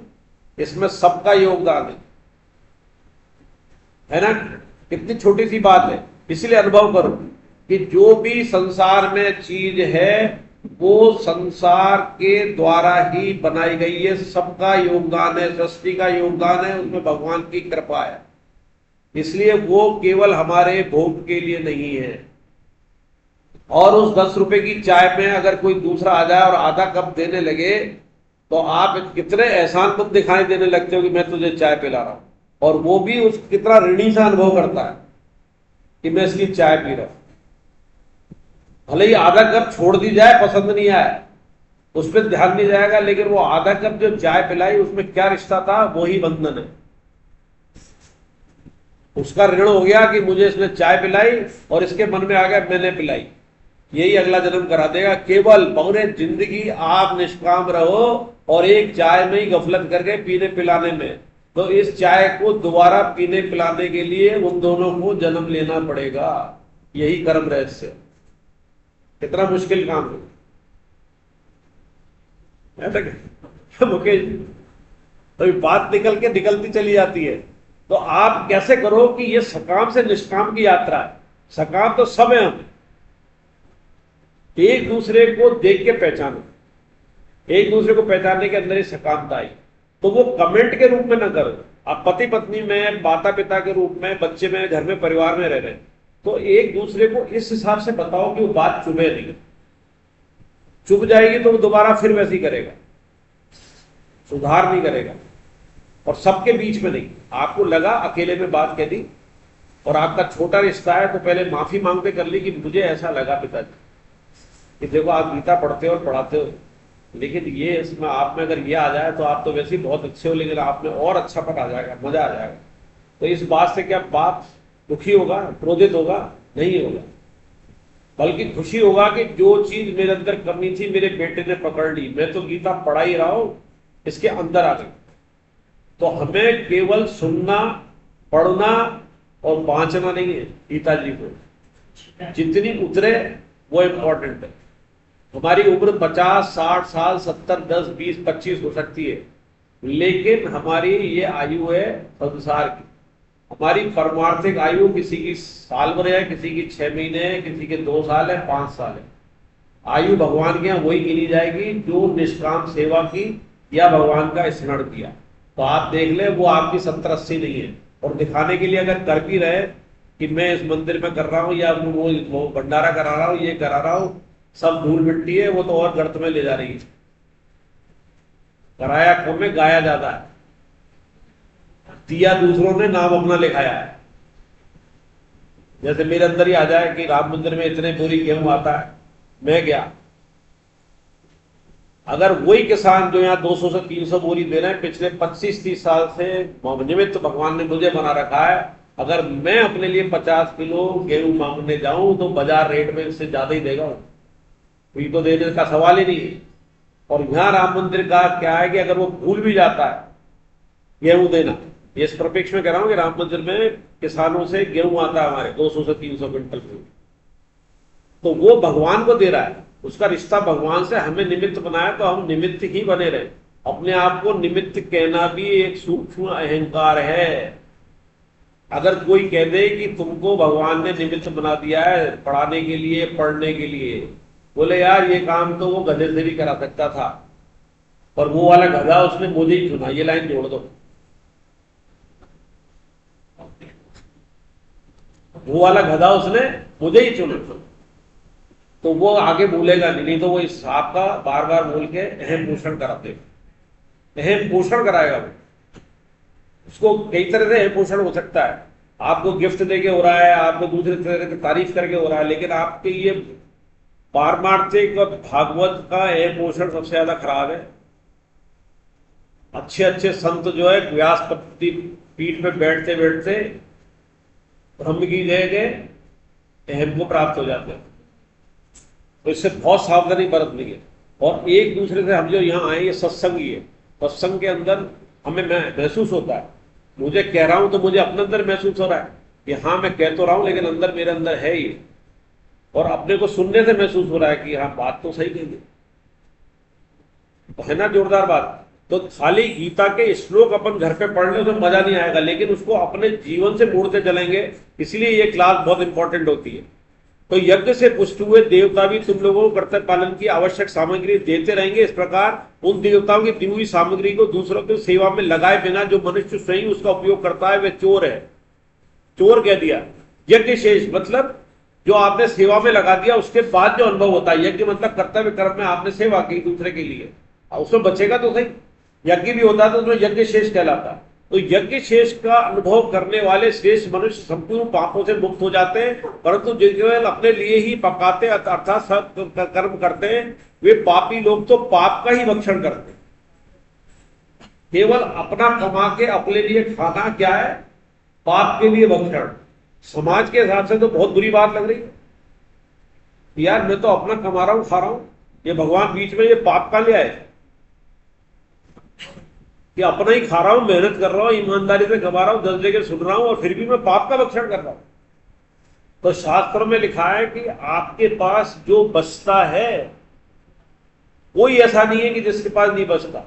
इसमें सबका योगदान है ना। कितनी छोटी सी बात है। इसलिए अनुभव करो कि जो भी संसार में चीज है वो संसार के द्वारा ही बनाई गई है, सबका योगदान है, सृष्टि का योगदान है, उसमें भगवान की कृपा है। इसलिए वो केवल हमारे भोग के लिए नहीं है। और उस 10 रुपए की चाय में अगर कोई दूसरा आ जाए और आधा कप देने लगे तो आप कितने एहसान खुद दिखाई देने लगते हो कि मैं तुझे चाय पिला रहा हूं, और वो भी उस कितना ऋणी सा अनुभव करता है कि मैं इसकी चाय पी रहा हूं। भले ही आधा कप छोड़ दी जाए, पसंद नहीं आया, उस पर ध्यान नहीं जाएगा, लेकिन वो आधा कप जो चाय पिलाई उसमें क्या रिश्ता था, वो ही बंधन है। उसका ऋण हो गया कि मुझे इसने चाय पिलाई और इसके मन में आ गया मैंने पिलाई, यही अगला जन्म करा देगा। केवल पूरे जिंदगी आप निष्काम रहो और एक चाय में ही गफलत करके पीने पिलाने में, तो इस चाय को दोबारा पीने पिलाने के लिए उन दोनों को जन्म लेना पड़ेगा। यही कर्म रहस्य। कितना मुश्किल काम है मुकेश। तो बात निकलती चली जाती है। तो आप कैसे करो कि ये सकाम से निष्काम की यात्रा है। सकाम तो सब है, हम एक दूसरे को देख के पहचानो, एक दूसरे को पहचानने के अंदर ही सकामता आई। तो वो कमेंट के रूप में ना करो। आप पति पत्नी में, माता पिता के रूप में, बच्चे में, घर में, परिवार में रह रहे हैं, तो एक दूसरे को इस हिसाब से बताओ कि वो बात चुभे नहीं। चुभ जाएगी तो वो दोबारा फिर वैसे ही करेगा, सुधार नहीं करेगा। और सबके बीच में नहीं। आपको लगा अकेले में बात कह दी और आपका छोटा रिश्ता है तो पहले माफी मांगते कर ली कि मुझे ऐसा लगा पिताजी कि देखो आप गीता पढ़ते हो और पढ़ाते हो, लेकिन ये इसमें आप में अगर ये आ जाए तो आप तो वैसे ही बहुत अच्छे हो, लेकिन आप में और अच्छापन आ जाएगा, मजा आ जाएगा। तो इस बात से क्या बाप दुखी होगा, क्रोधित होगा? नहीं होगा, बल्कि खुशी होगा कि जो चीज मेरे अंदर करनी थी मेरे बेटे ने पकड़ ली। मैं तो गीता पढ़ा ही रहा हूं, इसके अंदर आ गई। तो हमें केवल सुनना, पढ़ना और बांचना नहीं है। गीता जी को जितनी उतरे वो इंपॉर्टेंट है। हमारी उम्र 50, 60 साल, 70, 10, 20, 25 हो सकती है, लेकिन हमारी ये आयु है संसार की। हमारी परमार्थिक आयु किसी की साल भर है, किसी की 6 महीने है, किसी के 2 साल है, 5 साल है। आयु भगवान के यहाँ वही गिनी जाएगी जो निष्काम सेवा की या भगवान का स्मरण किया। तो आप देख ले, वो आपकी 70-80 नहीं है। और दिखाने के लिए अगर कर भी रहे कि मैं इस मंदिर में कर रहा हूँ या वो भंडारा करा रहा हूँ, ये करा रहा हूँ, सब धूल मिट्टी है, वो तो और गर्त में ले जा रही है। कराया कम है, गाया ज्यादा है। दिया दूसरों ने, नाम अपना लिखाया है। जैसे मेरे अंदर ही आ जाए कि राम मंदिर में इतने बोरी गेहूं आता है, मैं गया। अगर वही किसान जो यहाँ 200 से 300 बोरी दे रहे हैं, पिछले 25-30 साल से निमित्त भगवान ने मुझे बना रखा है, अगर मैं अपने लिए 50 किलो गेहूं मांगने जाऊं तो बाजार रेट में इससे ज्यादा ही देगा। कोई तो देने का सवाल ही नहीं है। और यहाँ राम मंदिर का क्या है कि अगर वो भूल भी जाता है गेहूं देना, ये इस परिप्रेक्ष्य में कह रहा हूं कि राम मंदिर में किसानों से गेहूं आता है हमारे 200 से 300 क्विंटल, तो वो भगवान को दे रहा है, उसका रिश्ता भगवान से। हमें निमित्त बनाया तो हम निमित्त ही बने रहे। अपने आप को निमित्त कहना भी एक सूक्ष्म अहंकार है। अगर कोई कह दे कि तुमको भगवान ने निमित्त बना दिया है पढ़ाने के लिए, पढ़ने के लिए, बोले यार ये काम तो वो गधे से भी करा सकता था, पर वो वाला गधा उसने मुझे ही चुना, ये लाइन जोड़ दो। वो वाला गधा उसने मुझे ही चुना, तो वो आगे भूलेगा नहीं। तो वो इस सांप का बार बार बोल के अहम पोषण कराते, अहम पोषण कराएगा वो। उसको कई तरह से अहम पोषण हो सकता है। आपको गिफ्ट देके हो रहा है, आपको दूसरे तरह की तारीफ करके हो रहा है, लेकिन आपके ये पारमार्थिक भागवत का अहम पोषण सबसे ज्यादा खराब है। अच्छे अच्छे संत जो है व्यास पीठ पे बैठते बैठते ब्रह्म की जय के अहम को प्राप्त हो जाते हैं। तो इससे बहुत सावधानी बरतनी है। और एक दूसरे से हम जो यहाँ आए ये सत्संग ही है। सत्संग के अंदर हमें महसूस होता है, मुझे कह रहा हूं तो मुझे अपने अंदर महसूस हो रहा है कि हाँ मैं कह तो रहा हूं लेकिन अंदर मेरे अंदर है ये, और अपने को सुनने से महसूस हो रहा है कि हाँ बात तो सही कही, तो है ना जोरदार बात। तो खाली गीता के श्लोक अपन घर पे पढ़ ले तो मजा नहीं आएगा, लेकिन उसको अपने जीवन से मोड़ते चलेंगे, इसलिए ये क्लास बहुत इंपॉर्टेंट होती है। तो यज्ञ से पुष्ट हुए देवता भी तुम लोगों को कर्तव्य पालन की आवश्यक सामग्री देते रहेंगे। इस प्रकार उन देवताओं की दी हुई सामग्री को दूसरों की सेवा में लगाए बिना जो मनुष्य स्वयं उसका उपयोग करता है वह चोर है। चोर कह दिया। यज्ञ शेष मतलब जो आपने सेवा में लगा दिया उसके बाद जो अनुभव होता है। यज्ञ मतलब कर्तव्य कर्म में आपने सेवा की दूसरे के लिए, उसमें बचेगा तो सही। यज्ञ भी होता है तो उसमें यज्ञ शेष कहलाता है। तो यज्ञ शेष का अनुभव करने वाले श्रेष्ठ मनुष्य संपूर्ण पापों से मुक्त हो जाते हैं, परंतु जो केवल अपने लिए ही पकाते अर्थात कर्म करते हैं वे पापी लोग तो पाप का ही भक्षण करते हैं। केवल अपना कमा के अपने लिए खाना क्या है, पाप के लिए भक्षण। समाज के हिसाब से तो बहुत बुरी बात लग रही है यार, मैं तो अपना कमा रहा हूं खा रहा हूं, ये भगवान बीच में ये पाप का ले आए कि अपना ही खा रहा हूं, मेहनत कर रहा हूं, ईमानदारी से कमा रहा हूं, 10 जगह सुन रहा हूं और फिर भी मैं पाप का भक्षण कर रहा हूं। तो शास्त्रों में लिखा है कि आपके पास जो बचता है कोई ऐसा नहीं है कि जिसके पास नहीं बचता।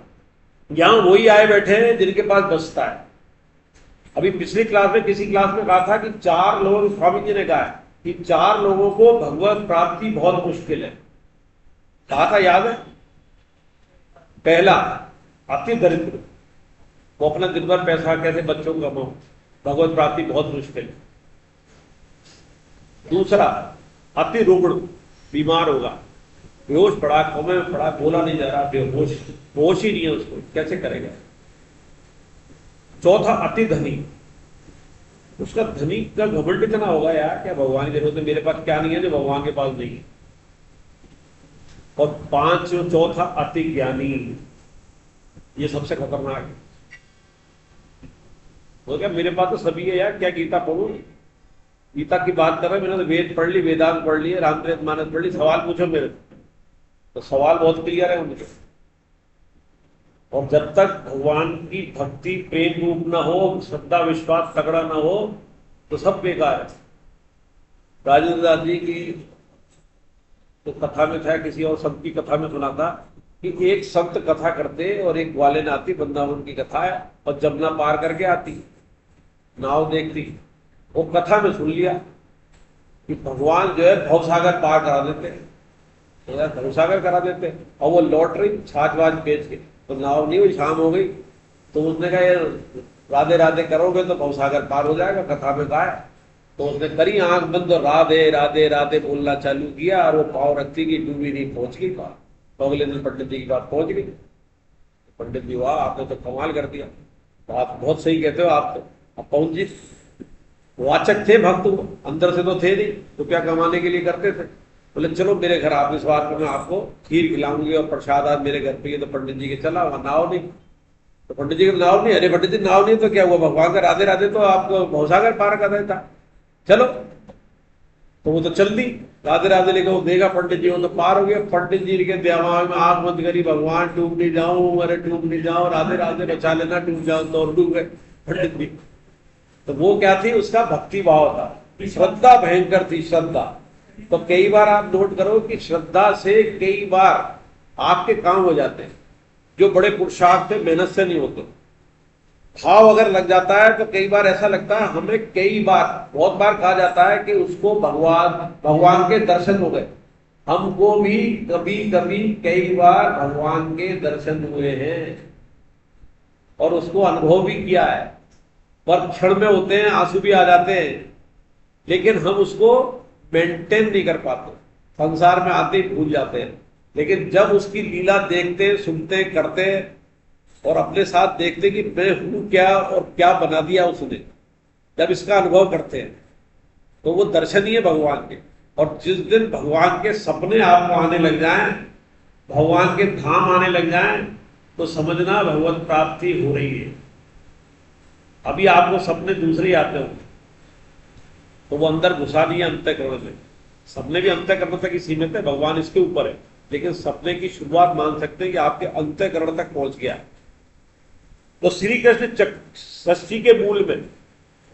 यहां वही आए बैठे हैं जिनके पास बचता है। अभी पिछली क्लास में किसी क्लास में कहा था कि 4 लोगों, स्वामी जी ने कहा है कि 4 लोगों को भगवत प्राप्ति बहुत मुश्किल है। कहा था, याद है? पहला अति दरिद्र, वो अपना दिन भर पैसा कैसे बच्चों को कमाओ, भगवत प्राप्ति बहुत मुश्किल है। दूसरा अति रुग्ण, बीमार होगा, बेहोश पड़ा, कोमे में पड़ा, बोला नहीं जा रहा, बेहोश, होश ही नहीं है उसको, कैसे करेगा। चौथा अति धनी, उसका धनी का घमंड इतना होगा यार क्या भगवान की जरूरत है, मेरे पास क्या नहीं है जो भगवान के पास नहीं है। और चौथा अति ज्ञानी, ये सबसे खतरनाक है। वो क्या मेरे पास तो सभी है यार, क्या गीता पढ़ू, गीता की बात कर रहे हैं, मैंने तो वेद पढ़ ली, वेदांत पढ़ लिए, रामचरितमानस पढ़ ली, सवाल पूछो मेरे तो सवाल बहुत क्लियर है उनके। और जब तक भगवान की भक्ति प्रेम रूप न हो, श्रद्धा विश्वास तगड़ा न हो तो सब बेकार है। राजेंद्र दास जी की तो कथा में था, किसी और संत की कथा में सुना था कि एक संत कथा करते और एक ग्वालिन आती, वृंदावन की कथा है, और जमुना पार करके आती, नाव देखती, वो कथा में सुन लिया कि भगवान जो है भवसागर पार करा देते, भवसागर करा देते, और वो लौट रही छाछ वाछ बेच के, तो नाव नहीं हुई, शाम हो गई, तो उसने कहा यार राधे राधे करोगे तो भवसागर पार हो जाएगा, कथा में कहा है। तो उसने करी आंख बंद और राधे राधे राधे बोलना चालू किया, और वो पाँव रखती की डूबी नहीं, पहुंच गई पार। तो अगले दिन पंडित जी की बात पहुंच गई। पंडित जी, वाह आपने तो कमाल कर दिया, आप बहुत सही कहते हो, आप तो अब पहुंच जी। वाचक थे भक्त, अंदर से तो थे नहीं, तो क्या कमाने के लिए करते थे। बोले चलो मेरे घर आप, इस बार मैं आपको खीर खिलाऊंगी और प्रसाद आज मेरे घर पे। तो पंडित जी के चला, वहां नाव नहीं, तो पंडित जी का नाव नहीं, अरे पंडित जी नाव नहीं तो क्या हुआ, भगवान का राधे राधे तो आपको भवसागर पार कर देता, चलो। तो वो तो चल दी, राधे राधे लेकर वो देगा पंडित जी, वो तो पार हो गया। पंडित जी के दिमाग में आंख बंद करी, भगवान डूब नहीं जाऊं, अरे डूब नहीं जाऊं, राधे राधे बचा लेना, डूब जाऊं तो, और डूब गए पंडित जी। तो वो क्या थी, उसका भक्ति भाव था, श्रद्धा भयंकर थी, श्रद्धा। तो कई बार आप नोट करो कि श्रद्धा से कई बार आपके काम हो जाते हैं जो बड़े पुरुषार्थ से, मेहनत से नहीं होते। भाव अगर लग जाता है तो कई बार ऐसा लगता है हमें, कई बार, बहुत बार कहा जाता है कि उसको भगवान के दर्शन हो गए। हमको भी कभी कभी कई बार भगवान के दर्शन हुए हैं और उसको अनुभव भी किया है, पर क्षण में होते हैं, आंसू भी आ जाते हैं, लेकिन हम उसको मेंटेन नहीं कर पाते, संसार में आते ही भूल जाते हैं। लेकिन जब उसकी लीला देखते, सुनते, करते और अपने साथ देखते कि मैं हूं क्या और क्या बना दिया उसने, जब इसका अनुभव करते हैं तो वो दर्शन ही है भगवान के। और जिस दिन भगवान के सपने आपको आने लग जाएं, भगवान के धाम आने लग जाएं, तो समझना भगवत प्राप्ति हो रही है। अभी आपको सपने दूसरे आते होंगे तो वो अंदर घुसा नहीं है अंतःकरण में। सपने भी अंतःकरण तक ही सीमित है, भगवान इसके ऊपर है। लेकिन सपने की शुरुआत मान सकते हैं कि आपके अंतःकरण तक पहुंच गया। तो श्री कृष्ण षष्ठी के मूल में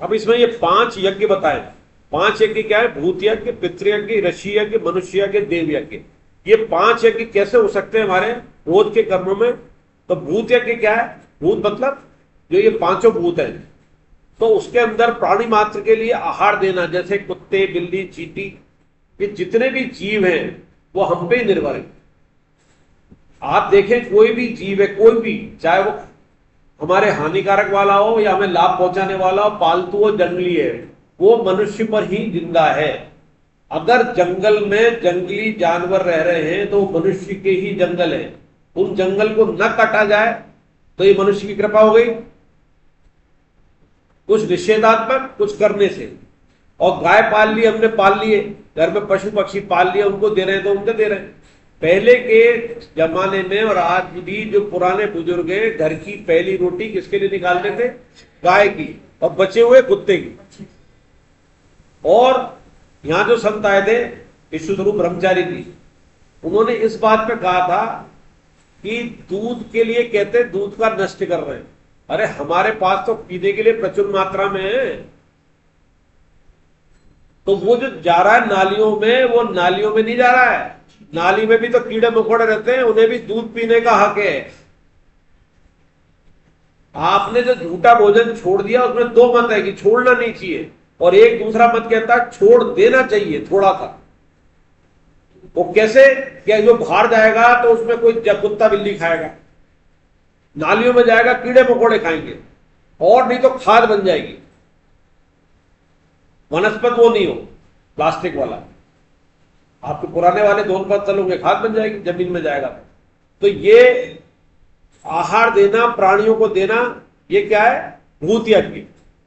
अब इसमें ये 5 यज्ञ बताए। 5 यज्ञ क्या है? भूत यज्ञ, पितृयज्ञ, ऋषि यज्ञ, मनुष्य यज्ञ, देव यज्ञ। ये 5 यज्ञ कैसे हो सकते हैं हमारे रोज के कर्मों में? तो भूत यज्ञ क्या है? भूत मतलब जो ये 5 भूत है, तो उसके अंदर प्राणी मात्र के लिए आहार देना, जैसे कुत्ते, बिल्ली, चींटी, ये जितने भी जीव हैं वो हम पे ही निर्भर है। आप देखें कोई भी जीव है, कोई भी, चाहे वो हमारे हानिकारक वाला हो या हमें लाभ पहुंचाने वाला हो, पालतू हो, जंगली है, वो मनुष्य पर ही जिंदा है। अगर जंगल में जंगली जानवर रह रहे हैं तो मनुष्य के ही जंगल है, उन जंगल को न काटा जाए तो ये मनुष्य की कृपा हो गई, कुछ निषेधात्मक, कुछ करने से। और गाय पाल ली हमने, पाल लिए, घर में पशु पक्षी पाल लिए, उनको दे रहे हैं तो उनको दे रहे हैं। पहले के जमाने में और आज भी जो पुराने बुजुर्ग हैं, घर की पहली रोटी किसके लिए निकालते थे? गाय की, और बचे हुए कुत्ते की। और यहां जो संत आए थे, विश्व स्वरूप ब्रह्मचारी जी, उन्होंने इस बात पे कहा था कि दूध के लिए कहते दूध का नष्ट कर रहे हैं। अरे हमारे पास तो पीने के लिए प्रचुर मात्रा में है, तो वो जो जा रहा है नालियों में, वो नालियों में नहीं जा रहा है, नाली में भी तो कीड़े मकोड़े रहते हैं, उन्हें भी दूध पीने का हक है। आपने जो झूठा भोजन छोड़ दिया उसमें 2 मत है कि छोड़ना नहीं चाहिए, और एक दूसरा मत कहता है छोड़ देना चाहिए थोड़ा सा। वो कैसे? क्या जो बाहर जाएगा तो उसमें कोई कुत्ता बिल्ली खाएगा, नालियों में जाएगा कीड़े मकोड़े खाएंगे, और नहीं तो खाद बन जाएगी। वनस्पत वो नहीं हो प्लास्टिक वाला, आपके पुराने वाले 2 पत्तल होंगे, खाद बन जाएगी, जमीन में जाएगा। तो ये आहार देना, प्राणियों को देना, ये क्या है? भूत यज्ञ।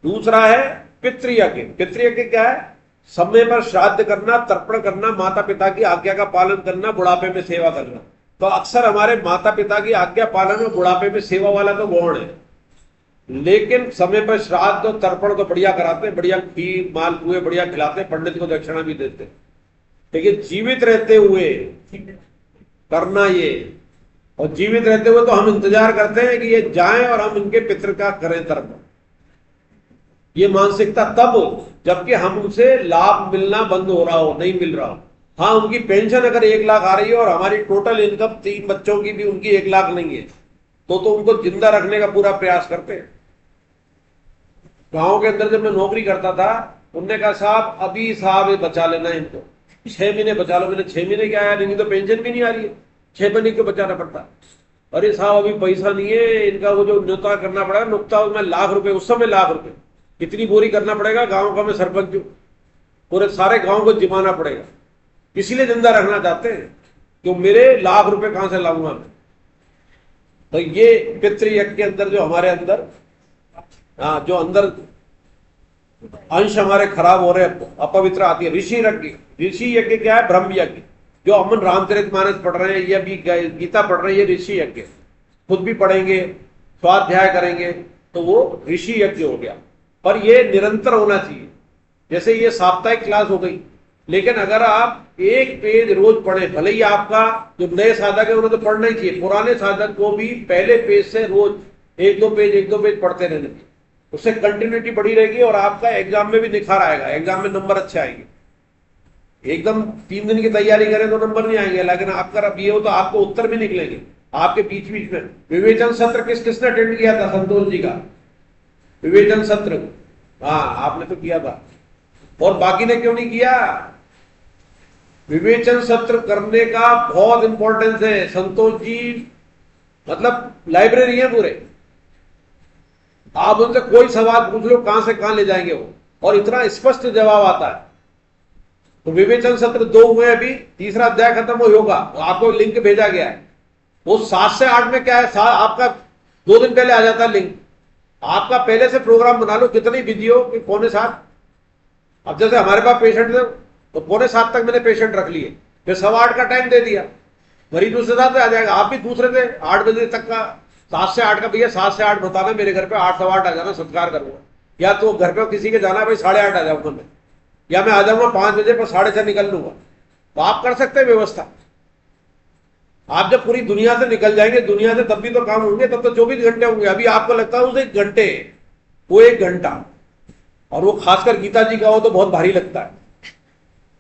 दूसरा है पितृयज्ञ। पितृयज्ञ क्या है? समय पर श्राद्ध करना, तर्पण करना, माता पिता की आज्ञा का पालन करना, बुढ़ापे में सेवा करना। तो अक्सर हमारे माता पिता की आज्ञा पालन और बुढ़ापे में सेवा वाला तो गौण है, लेकिन समय पर श्राद्ध और तर्पण तो बढ़िया कराते हैं, बढ़िया खीर मालपुए बढ़िया खिलाते हैं, पंडित को दक्षिणा भी देते हैं। लेकिन जीवित रहते हुए करना ये, और जीवित रहते हुए तो हम इंतजार करते हैं कि ये जाएं और हम इनके पितृ का करें तर्पण। ये मानसिकता तब जबकि हम उनसे लाभ मिलना बंद हो रहा हो, नहीं मिल रहा हो। हाँ, उनकी पेंशन अगर 1 लाख आ रही है और हमारी टोटल इनकम 3 बच्चों की भी उनकी 1 लाख नहीं है, तो उनको जिंदा रखने का पूरा प्रयास करते हैं। गांव के अंदर जब मैं नौकरी करता था, उनने कहा साहब अभी साहब ये बचा लेना इनको, 6 महीने बचा लो। मैंने 6 महीने क्या आया, इनकी तो पेंशन भी नहीं आ रही है, 6 महीने क्यों बचाना पड़ता? अरे साहब अभी पैसा नहीं है, इनका वो जो नुकता करना पड़ेगा, नुकता उसमें ₹1,00,000, उस समय ₹1,00,000 कितनी बोरी करना पड़ेगा। गांव का मैं सरपंच हूं, पूरे सारे गांव को जिमाना पड़ेगा, इसीलिए जिंदा रखना चाहते हैं कि मेरे ₹1,00,000 कहां से लाऊंगा मैं। तो ये पितृयज्ञ के अंदर जो हमारे अंदर जो अंदर अंश हमारे खराब हो रहे हैं, अपवित्र आती है। ऋषि यज्ञ। ऋषि यज्ञ क्या है? ब्रह्म यज्ञ। जो अमन रामचरितमानस पढ़ रहे हैं या भी गीता पढ़ रहे हैं, ये ऋषि यज्ञ, खुद भी पढ़ेंगे, स्वाध्याय करेंगे, तो वो ऋषि यज्ञ हो गया। पर ये निरंतर होना चाहिए। जैसे ये साप्ताहिक क्लास हो गई, लेकिन अगर आप 1 पेज रोज पढ़े, भले ही आपका जो नए साधक है उन्हें तो पढ़ना ही चाहिए, पुराने साधक को भी पहले पेज से रोज 1-2 पेज पढ़ते रहने चाहिए, उससे कंटिन्यूटी बढ़ी रहेगी और आपका एग्जाम में भी निखार आएगा, एग्जाम में नंबर अच्छे आएंगे। एकदम 3 दिन की तैयारी करें तो नंबर नहीं आएंगे, लेकिन आपका अब ये हो तो आपको उत्तर भी निकलेंगे आपके बीच बीच में। विवेचन सत्र किसने अटेंड किया था? संतोष जी का विवेचन सत्र, हाँ आपने तो किया था, और बाकी ने क्यों नहीं किया? विवेचन सत्र करने का बहुत इंपॉर्टेंस है। संतोष जी मतलब लाइब्रेरी है पूरे, आप उनसे कोई सवाल पूछ लो कहां से कहां ले जाएंगे वो, और इतना स्पष्ट जवाब आता है। तो विवेचन सत्र 2 हुए अभी, तीसरा अध्याय खत्म हो योगा, आपको लिंक भेजा गया है। वो 7 से 8 में क्या है, आपका 2 दिन पहले आ जाता है लिंक। आपका पहले से प्रोग्राम बना लो, कितनी बिजी हो कि 6:45। अब जैसे हमारे पास पेशेंट थे तो 6:45 तक मैंने पेशेंट रख लिए, फिर 8:15 का टाइम दे दिया, मरीज उसके साथ आ जाएगा। आप भी दूसरे थे 8 बजे तक का, 7 से 8 का, भैया 7 से 8 बताना मेरे घर पे, 8 सवा 8 आ जाना, सत्कार करूंगा। या तो घर पे किसी के जाना है भाई 8:30 आ जाऊंगा मैं, या मैं आ जाऊंगा 5 बजे पर 6:30 निकल लूंगा। तो आप कर सकते हैं व्यवस्था, आप जब पूरी दुनिया से निकल जाएंगे, दुनिया से तब भी तो काम होंगे, तब तो 24 घंटे होंगे। अभी आपको लगता है उसे 1 घंटे, वो 1 घंटा, और वो खासकर गीता जी का हो तो बहुत भारी लगता है।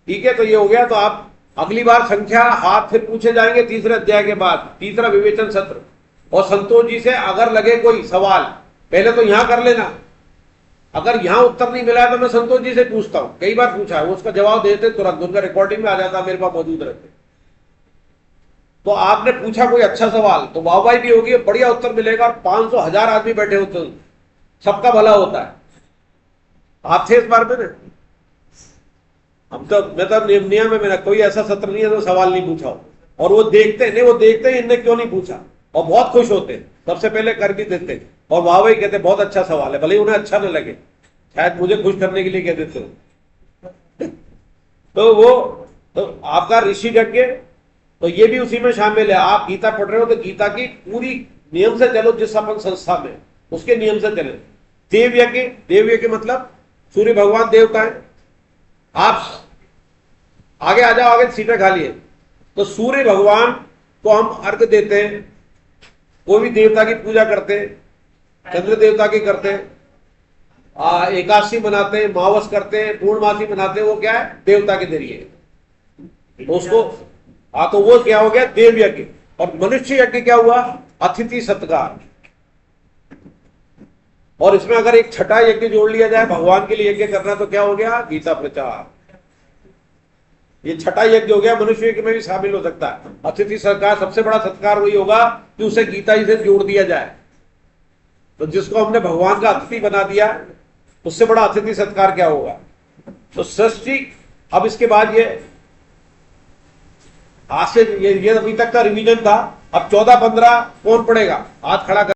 ठीक है, तो ये हो गया। तो आप अगली बार संख्या हाथ फिर पूछे जाएंगे तीसरे अध्याय के बाद, तीसरा विवेचन सत्र। और संतोष जी से अगर लगे कोई सवाल, पहले तो यहां कर लेना, अगर यहां उत्तर नहीं मिला तो मैं संतोष जी से पूछता हूं, कई बार पूछा है, वो उसका जवाब देते तुरंत, उनका रिकॉर्डिंग में आ जाता, मेरे पास मौजूद रहते। तो आपने पूछा कोई अच्छा सवाल तो वाहवाही भी होगी, बढ़िया उत्तर मिलेगा, 500,000 आदमी बैठे होते हैं, सबका भला होता है। आप थे इस बार में ना, हम तो, मैं तो नियम में मेरा कोई ऐसा सत्र नहीं है तो सवाल नहीं पूछा हो। और वो देखते हैं, वो देखते हैं इनने क्यों नहीं पूछा, और बहुत खुश होते हैं, सबसे पहले कर भी देते और वाहवाही कहते बहुत अच्छा सवाल है, भले उन्हें अच्छा न लगे, शायद मुझे खुश करने के लिए कह देते हो। तो वो तो आपका ऋषि यज्ञ, तो ये भी उसी में शामिल है। आप गीता पढ़ रहे हो तो गीता की पूरी नियम से चलो, जिस अपन संस्था में उसके नियम से चले। देव यज्ञ, देव यज्ञ मतलब सूर्य भगवान देवता है। आप आगे आ जाओ, आगे सीटें खाली है। तो सूर्य भगवान को हम अर्घ देते हैं, कोई भी देवता की पूजा करते हैं, चंद्र देवता की करते हैं, एकादशी मनाते हैं, मावस करते हैं, पूर्णमासी मनाते हैं, वो क्या है, देवता के जरिए। तो उसको तो वो क्या हो गया, देव यज्ञ। और मनुष्य यज्ञ क्या हुआ, अतिथि सत्कार। और इसमें अगर एक छठा यज्ञ जोड़ लिया जाए, भगवान के लिए यज्ञ करना, तो क्या हो गया, गीता प्रचार। ये छठा यज्ञ हो गया, मनुष्य यज्ञ में भी शामिल हो सकता है। अतिथि सत्कार, सबसे बड़ा सत्कार वही होगा कि उसे गीता जी से जोड़ दिया जाए। तो जिसको हमने भगवान का अतिथि बना दिया, उससे बड़ा अतिथि सत्कार क्या होगा। तो सृष्टि, अब इसके बाद ये आज से ये अभी तक का रिवीजन था। अब 14-15 कौन पढ़ेगा, हाथ खड़ा कर।